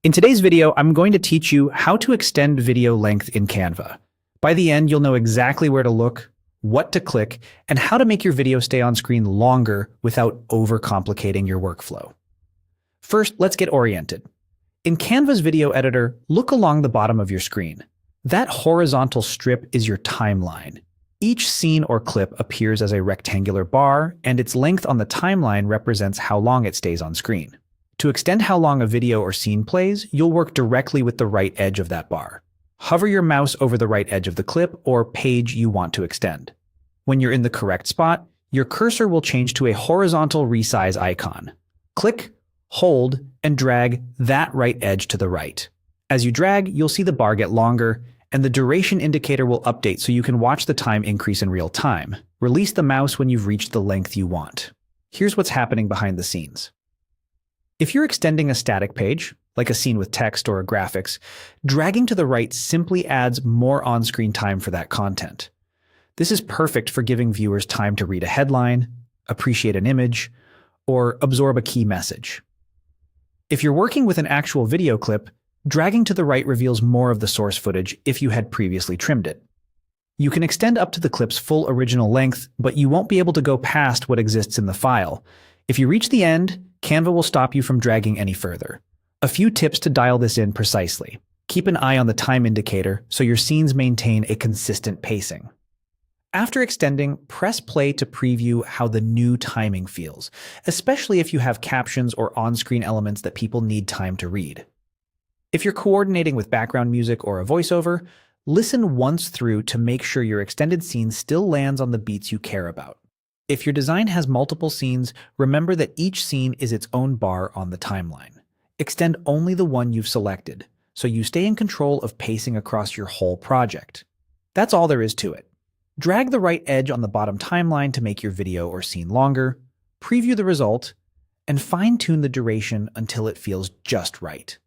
In today's video, I'm going to teach you how to extend video length in Canva. By the end, you'll know exactly where to look, what to click, and how to make your video stay on screen longer without overcomplicating your workflow. First, let's get oriented. In Canva's video editor, look along the bottom of your screen. That horizontal strip is your timeline. Each scene or clip appears as a rectangular bar, and its length on the timeline represents how long it stays on screen. To extend how long a video or scene plays, you'll work directly with the right edge of that bar. Hover your mouse over the right edge of the clip or page you want to extend. When you're in the correct spot, your cursor will change to a horizontal resize icon. Click, hold, and drag that right edge to the right. As you drag, you'll see the bar get longer, and the duration indicator will update so you can watch the time increase in real time. Release the mouse when you've reached the length you want. Here's what's happening behind the scenes. If you're extending a static page, like a scene with text or graphics, dragging to the right simply adds more on-screen time for that content. This is perfect for giving viewers time to read a headline, appreciate an image, or absorb a key message. If you're working with an actual video clip, dragging to the right reveals more of the source footage if you had previously trimmed it. You can extend up to the clip's full original length, but you won't be able to go past what exists in the file. If you reach the end, Canva will stop you from dragging any further. A few tips to dial this in precisely. Keep an eye on the time indicator so your scenes maintain a consistent pacing. After extending, press play to preview how the new timing feels, especially if you have captions or on-screen elements that people need time to read. If you're coordinating with background music or a voiceover, listen once through to make sure your extended scene still lands on the beats you care about. If your design has multiple scenes, remember that each scene is its own bar on the timeline. Extend only the one you've selected, so you stay in control of pacing across your whole project. That's all there is to it. Drag the right edge on the bottom timeline to make your video or scene longer, preview the result, and fine-tune the duration until it feels just right.